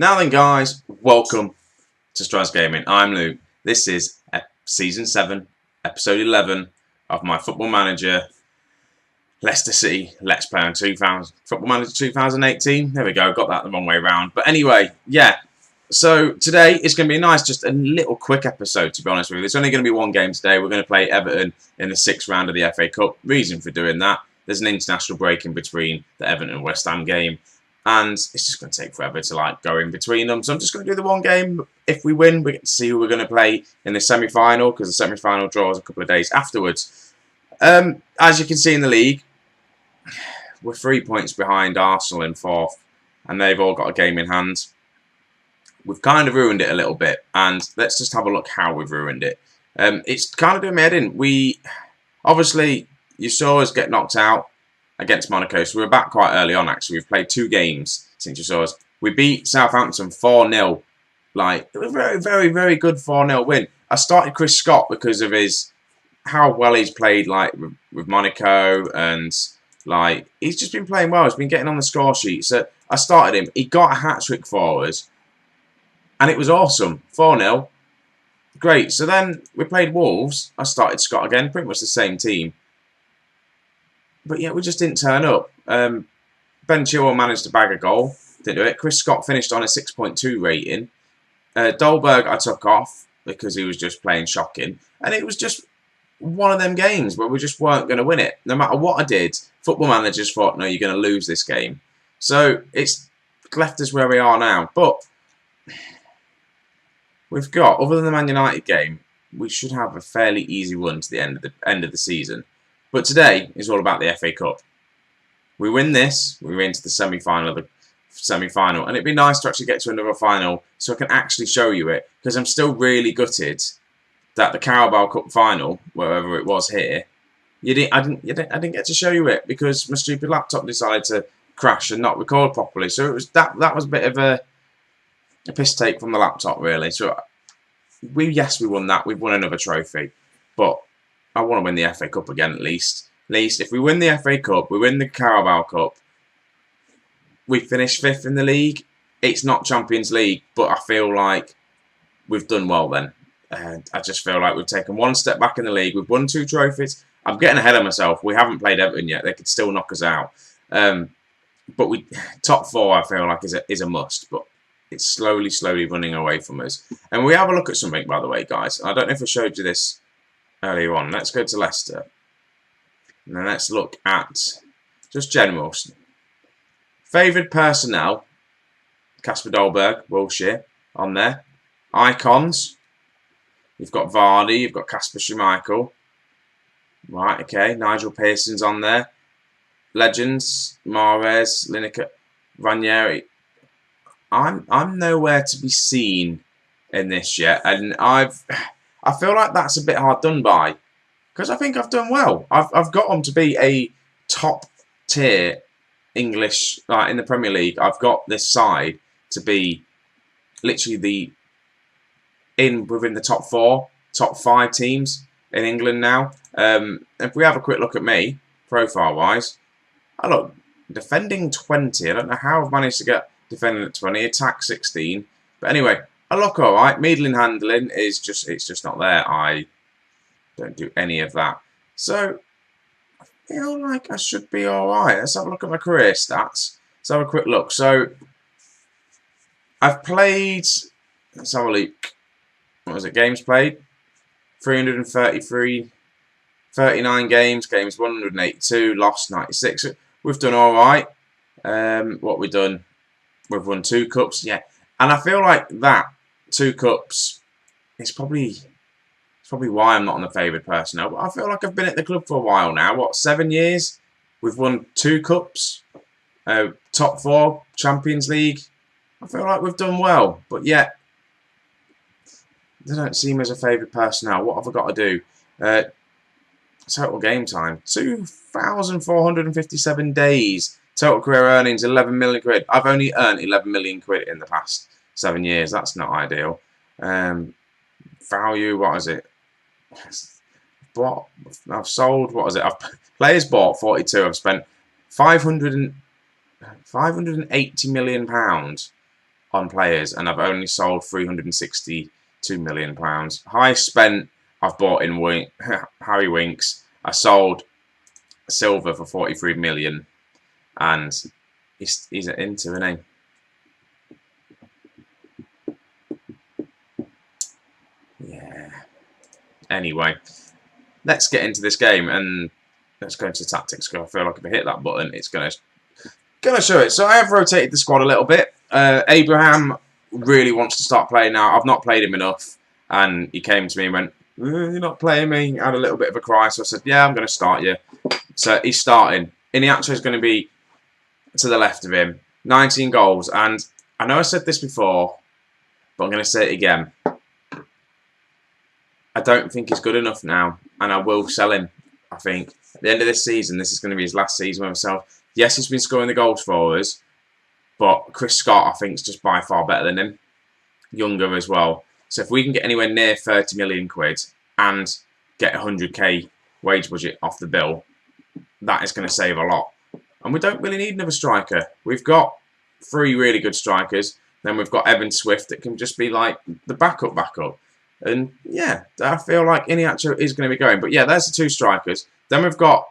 Now then, guys, welcome to Strasz Gaming. I'm Luke. This is Season 7, Episode 11 of my Football Manager Leicester City Let's Play on Football Manager 2018. There we go, got that the wrong way around. But anyway, yeah. So today it's going to be just a little quick episode, to be honest with you. There's only going to be one game today. We're going to play Everton in the 6th round of the FA Cup. Reason for doing that, there's an international break in between the Everton and West Ham game. And it's just going to take forever to go in between them. So I'm just going to do the one game. If we win, we get to see who we're going to play in the semi-final, because the semi-final draws a couple of days afterwards. As you can see in the league, we're 3 points behind Arsenal in 4th, and they've all got a game in hand. We've kind of ruined it a little bit, and let's just have a look how we've ruined it. It's kind of doing my head in. Obviously, you saw us get knocked out against Monaco, so we were back quite early on, actually. We've played 2 games since you saw us. We beat Southampton 4-0. It was a very, very, very good 4-0 win. I started Chris Scott because of how well he's played, with Monaco, and, he's just been playing well. He's been getting on the score sheet. So I started him. He got a hat-trick for us, and it was awesome. 4-0. Great. So then we played Wolves. I started Scott again, pretty much the same team. But yeah, we just didn't turn up. Ben Chilwell managed to bag a goal. Didn't do it. Chris Scott finished on a 6.2 rating. Dolberg I took off because he was just playing shocking. And it was just one of them games where we just weren't going to win it. No matter what I did, football managers thought, no, you're going to lose this game. So it's left us where we are now. But we've got, other than the Man United game, we should have a fairly easy run to the end of the season. But today is all about the FA Cup. We win this, we're into the semi-final and it'd be nice to actually get to another final so I can actually show you it, because I'm still really gutted that the Carabao Cup final, wherever it was here, I didn't get to show you it because my stupid laptop decided to crash and not record properly. So it was that was a bit of a piss take from the laptop, really. So we won that. We've won another trophy, but I want to win the FA Cup again, at least. If we win the FA Cup, we win the Carabao Cup, we finish 5th in the league. It's not Champions League, but I feel like we've done well then. I just feel like we've taken one step back in the league. We've won 2 trophies. I'm getting ahead of myself. We haven't played Everton yet. They could still knock us out. But top 4, I feel like, is a must. But it's slowly running away from us. And we have a look at something, by the way, guys. I don't know if I showed you this earlier on. Let's go to Leicester. And then let's look at just general. Favoured personnel. Kasper Dolberg, Wilshere, on there. Icons. You've got Vardy, you've got Kasper Schmeichel. Right, okay. Nigel Pearson's on there. Legends, Mahrez, Lineker, Ranieri. I'm nowhere to be seen in this yet. And I feel like that's a bit hard done by, because I think I've done well. I've got them to be a top tier English, in the Premier League. I've got this side to be literally within the top 4, top 5 teams in England now. If we have a quick look at me, profile wise, I look defending 20. I don't know how I've managed to get defending at 20, attack 16. But anyway, I look alright. Middling handling it's just not there. I don't do any of that. So I feel like I should be alright. Let's have a look at my career stats. Let's have a quick look. So I've played, let's have a look. What was it? Games played? 333, 39 games 182, lost 96. We've done alright. What we've done? We've won 2 cups, yeah. And I feel like that 2 cups is probably why I'm not on the favoured personnel. But I feel like I've been at the club for a while now. What, 7 years? We've won 2 cups, top 4 Champions League. I feel like we've done well, but yet they don't seem as a favoured personnel. What have I got to do? Total game time, 2,457 days. Total career earnings, 11 million quid. I've only earned 11 million quid in the past 7 years. That's not ideal. Value, what is it? I've sold, what is it? Players bought 42. I've spent 580 million pounds on players, and I've only sold £362 million. Highest spent, I've bought in Harry Winks. I sold Silva for 43 million, and he's at Inter, isn't he? Yeah. Anyway, let's get into this game and let's go into tactics, because I feel like if I hit that button, it's gonna show it. So I have rotated the squad a little bit. Abraham really wants to start playing now. I've not played him enough, and he came to me and went, "You're not playing me." I had a little bit of a cry, so I said, "Yeah, I'm going to start you." So he's starting. Iniacho is going to be to the left of him. 19 goals, and I know I said this before, but I'm going to say it again. I don't think he's good enough now, and I will sell him. I think at the end of this season, this is going to be his last season with himself. Yes, he's been scoring the goals for us, but Chris Scott, I think, is just by far better than him. Younger as well. So if we can get anywhere near 30 million quid and get 100k wage budget off the bill, that is going to save a lot. And we don't really need another striker. We've got 3 really good strikers. Then we've got Evan Swift that can just be like the backup. And yeah, I feel like Iniacho is going to be going. But yeah, there's the 2 strikers. Then we've got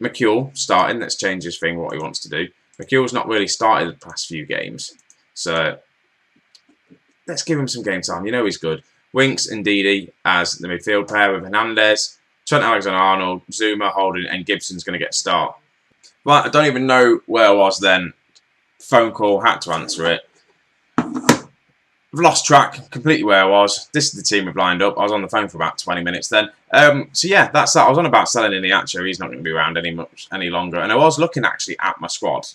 McCule starting. Let's change his thing, what he wants to do. McCule's not really started the past few games. So let's give him some game time. You know he's good. Winks and Didi as the midfield pair with Hernandez, Trent Alexander-Arnold, Zuma, Holding, and Gibson's going to get a start. But I don't even know where I was then. Phone call, had to answer it. I've lost track completely where I was. This is the team we've lined up. I was on the phone for about 20 minutes then. So yeah, that's that. I was on about selling Iniacho. He's not going to be around any longer. And I was looking actually at my squad,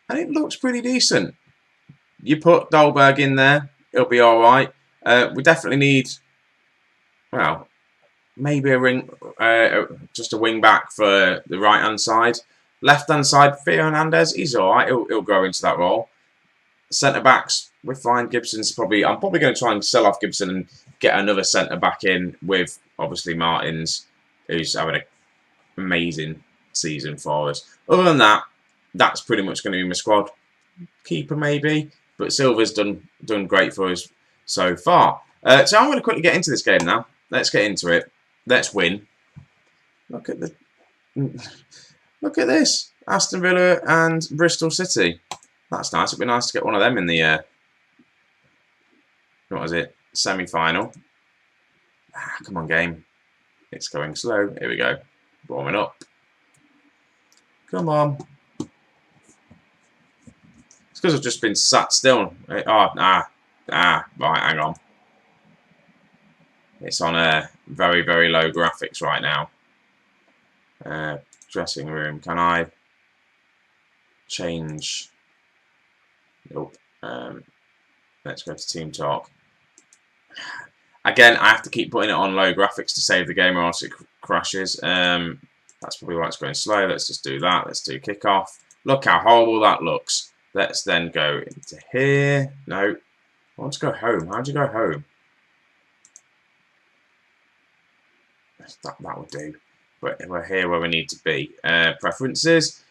and it looks pretty decent. You put Dolberg in there, it'll be all right. We definitely need, well, maybe just a wing back for the right hand side. Left hand side, Theo Hernandez, he's all right. He'll grow into that role. Centre backs, we're fine. Gibson's probably. I'm probably going to try and sell off Gibson and get another centre back in with obviously Martins, who's having an amazing season for us. Other than that, that's pretty much going to be my squad. Keeper maybe, but Silva's done great for us so far. So I'm going to quickly get into this game now. Let's get into it. Let's win. Look at this. Aston Villa and Bristol City. That's nice. It'd be nice to get one of them in the what was it? Semi-final. Come on, game. It's going slow. Here we go. Warming up. Come on. It's because I've just been sat still. Right, hang on. It's on a very, very low graphics right now. Dressing room. Can I change? Nope. Let's go to Team Talk. Again, I have to keep putting it on low graphics to save the game, or else it crashes. That's probably why it's going slow. Let's just do that. Let's do kickoff. Look how horrible that looks. Let's then go into here. No. I want to go home. How'd you go home? That would do. But we're here where we need to be. Preferences.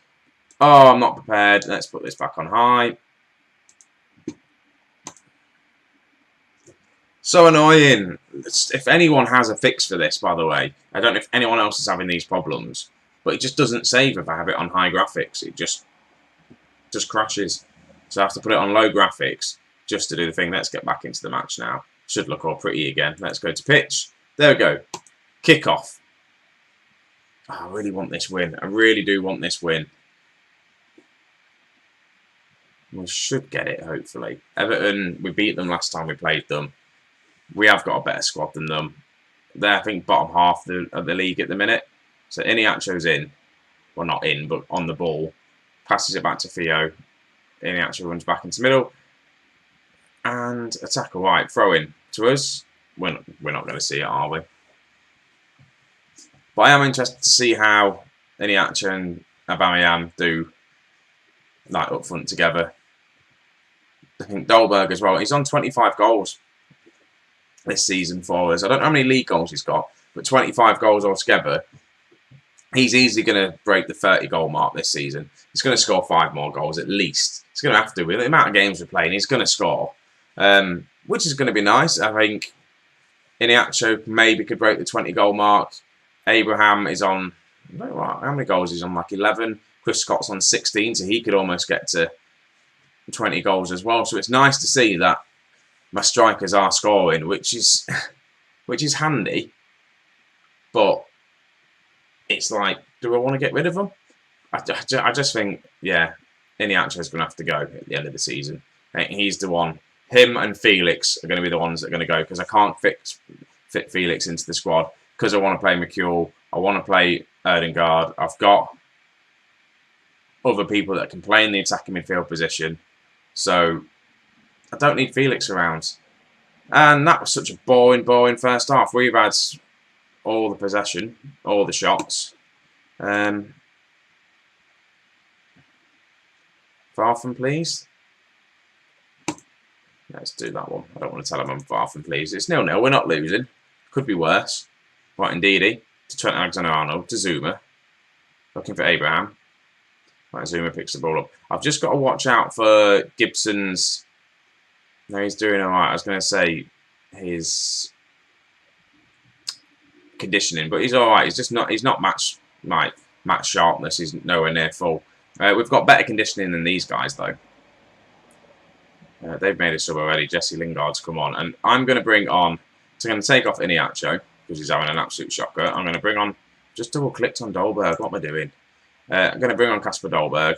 Oh, I'm not prepared. Let's put this back on high. So annoying. If anyone has a fix for this, by the way, I don't know if anyone else is having these problems, but it just doesn't save if I have it on high graphics. It just crashes. So I have to put it on low graphics just to do the thing. Let's get back into the match now. Should look all pretty again. Let's go to pitch. There we go. Kickoff. Oh, I really want this win. I really do want this win. We should get it, hopefully. Everton, we beat them last time we played them. We have got a better squad than them. They're, I think, bottom half of the league at the minute. So Iniacho's in. Well, not in, but on the ball. Passes it back to Theo. Iniacho runs back into the middle. And attacker right. Throw in to us. We're not going to see it, are we? But I am interested to see how Iniacho and Aubameyang do, like, up front together. I think Dolberg as well. He's on 25 goals this season for us. I don't know how many league goals he's got, but 25 goals altogether. He's easily going to break the 30-goal mark this season. He's going to score 5 more goals at least. He's going to have to. With the amount of games we're playing, he's going to score, which is going to be nice. I think Iniacho maybe could break the 20-goal mark. Abraham is on, I don't know how many goals he's on, like 11. Chris Scott's on 16, so he could almost get to 20 goals as well. So it's nice to see that my strikers are scoring, which is handy. But it's like, do I want to get rid of them? I just think, yeah, Iniacho's going to have to go at the end of the season. I think he's the one. Him and Felix are going to be the ones that are going to go because I can't fit Felix into the squad because I want to play McCule. I want to play Erdegaard. I've got other people that can play in the attacking midfield position. So I don't need Felix around. And that was such a boring first half. We've had all the possession, all the shots. Far from pleased. Let's do that one. I don't want to tell him I'm far from pleased. It's 0-0. We're not losing. Could be worse. Right, Ndidi to Trent Alexander-Arnold to Zuma. Looking for Abraham. Right, Zuma picks the ball up. I've just got to watch out for Gibson's. No, he's doing all right. I was going to say his conditioning, but he's all right. He's just not. He's not match sharpness. He's nowhere near full. We've got better conditioning than these guys though. They've made a sub already. Jesse Lingard's come on, and I'm going to bring on. So I'm going to take off Iniacho because he's having an absolute shocker. I'm going to bring on. Just double clicked on Dolberg. What am I doing? I'm going to bring on Kasper Dolberg.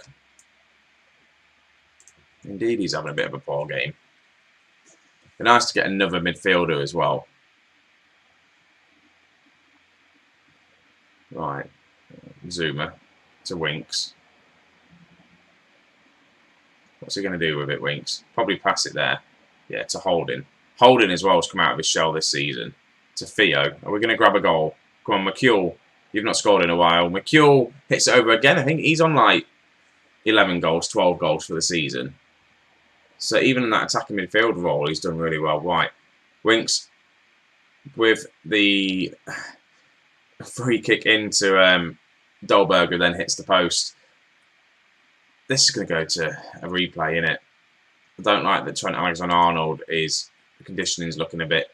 Indeed, he's having a bit of a poor game. Be nice to get another midfielder as well. Right, Zuma to Winks. What's he going to do with it, Winks? Probably pass it there. Yeah, to Holding. Holding as well has come out of his shell this season. To Theo. Are we going to grab a goal? Come on, McCule. You've not scored in a while. McCule hits it over again. I think he's on like 11 goals, 12 goals for the season. So even in that attacking midfield role, he's done really well. Right. Winks with the free kick into Dolberg, who then hits the post. This is going to go to a replay, innit? I don't like that Trent Alexander-Arnold is, the conditioning's looking a bit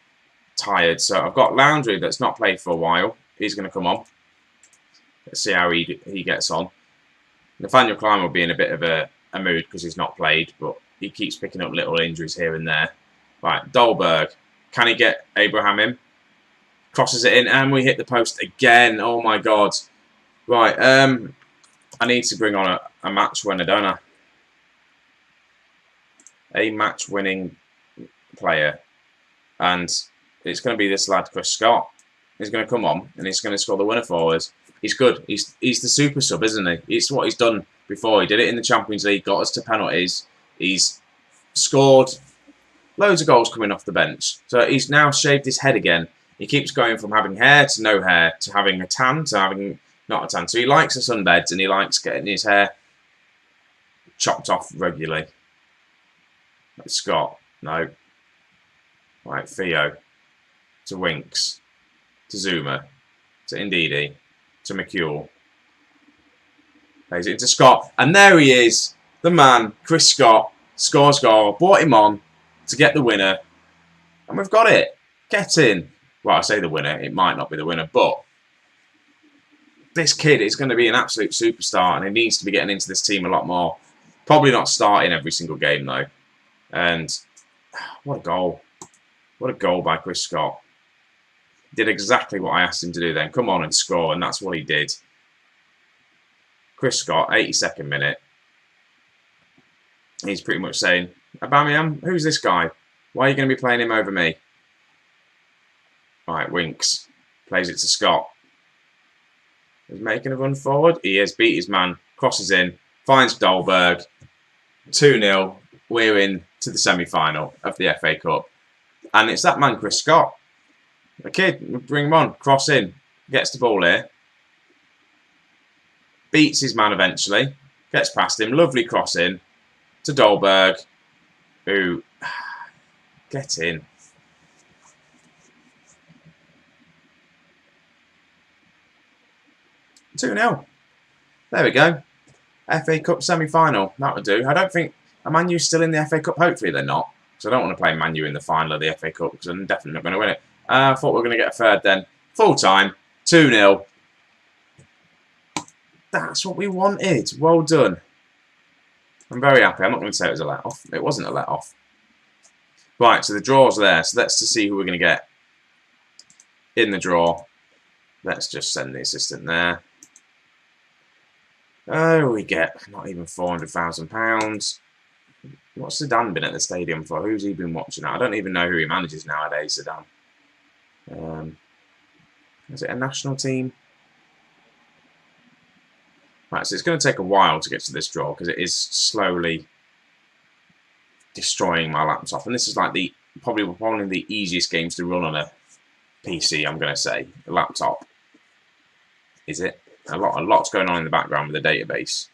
tired. So I've got Laundry that's not played for a while. He's going to come on. Let's see how he gets on. Nathaniel Klein will be in a bit of a mood because he's not played, but he keeps picking up little injuries here and there. Right, Dolberg. Can he get Abraham in? Crosses it in, and we hit the post again. Oh my God. Right, I need to bring on a match winner, don't I? A match-winning player. And it's going to be this lad, Chris Scott. He's going to come on, and he's going to score the winner for us. He's good. He's the super sub, isn't he? It's what he's done before. He did it in the Champions League, got us to penalties. He's scored loads of goals coming off the bench. So he's now shaved his head again. He keeps going from having hair to no hair, to having a tan, to having not a tan. So he likes the sunbeds, and he likes getting his hair chopped off regularly. That's Scott. No. Right, Theo. To Winks. To Zuma. To Ndidi. To McCule. Plays it into Scott. And there he is. The man, Chris Scott. Scores goal. Brought him on to get the winner. And we've got it. Get in. Well, I say the winner. It might not be the winner, but this kid is going to be an absolute superstar, and he needs to be getting into this team a lot more. Probably not starting every single game, though. And what a goal. What a goal by Chris Scott. Did exactly what I asked him to do then. Come on and score, and that's what he did. Chris Scott, 82nd minute. He's pretty much saying, Aubameyang, who's this guy? Why are you going to be playing him over me? Right, Winks. Plays it to Scott. He's making a run forward. He has beat his man. Crosses in. Finds Dolberg. 2-0. We're in to the semi-final of the FA Cup. And it's that man, Chris Scott. The kid, bring him on. Cross in. Gets the ball here. Beats his man eventually. Gets past him. Lovely cross in. To Dolberg. Who... Get in. 2-0. There we go. FA Cup semi-final. That would do. I don't think... Are Man U still in the FA Cup? Hopefully they're not. So I don't want to play Man U in the final of the FA Cup because I'm definitely not going to win it. I thought we were going to get a third then. Full time. 2-0. That's what we wanted. Well done. I'm very happy. I'm not going to say it was a let-off. It wasn't a let-off. Right, so the draw's there. So let's just see who we're going to get in the draw. Let's just send the assistant there. Oh, we get not even £400,000. What's Zidane been at the stadium for? Who's he been watching at? I don't even know who he manages nowadays, Zidane. Is it a national team? Right, so it's going to take a while to get to this draw because it is slowly destroying my laptop. And this is like probably one of the easiest games to run on a PC, I'm going to say. A laptop. Is it? A lot's going on in the background with the database.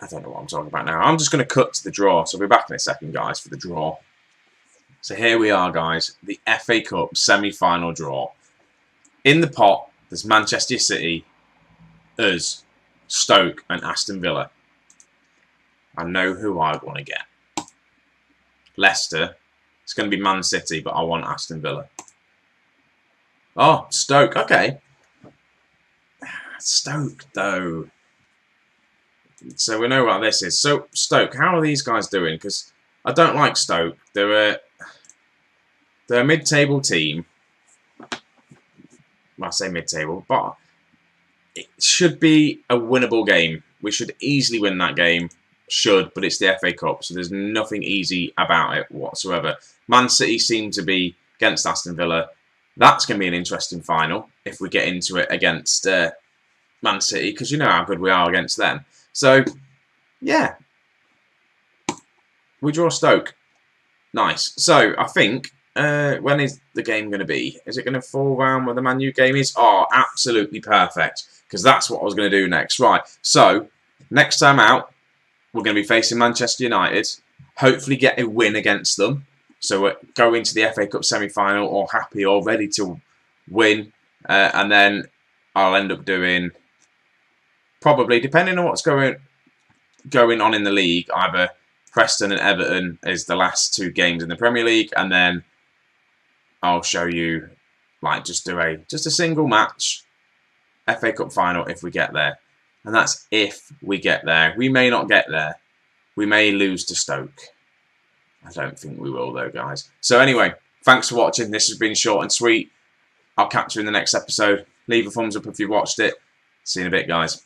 I don't know what I'm talking about now. I'm just going to cut to the draw. So we'll be back in a second, guys, for the draw. So here we are, guys. The FA Cup semi-final draw. In the pot, there's Manchester City, us, Stoke, and Aston Villa. I know who I want to get. Leicester. It's going to be Man City, but I want Aston Villa. Oh, Stoke. Okay. Stoke, though. So we know what this is. So, Stoke, how are these guys doing? Because I don't like Stoke. They're a mid-table team. Well, I say mid-table, but it should be a winnable game. We should easily win that game. Should, but it's the FA Cup, so there's nothing easy about it whatsoever. Man City seem to be against Aston Villa. That's going to be an interesting final if we get into it against Man City, because you know how good we are against them. So, yeah. We draw Stoke. Nice. So, I think, when is the game going to be? Is it going to fall around where the Man U game is? Oh, absolutely perfect. Because that's what I was going to do next. Right. So, next time out, we're going to be facing Manchester United. Hopefully get a win against them. So, we're going to the FA Cup semi-final all happy or ready to win. And then I'll end up doing... Probably, depending on what's going on in the league, either Preston and Everton is the last 2 games in the Premier League, and then I'll show you, like, just a single match FA Cup final if we get there, and that's if we get there. We may not get there. We may lose to Stoke. I don't think we will, though, guys. So anyway, thanks for watching. This has been short and sweet. I'll catch you in the next episode. Leave a thumbs up if you've watched it. See you in a bit, guys.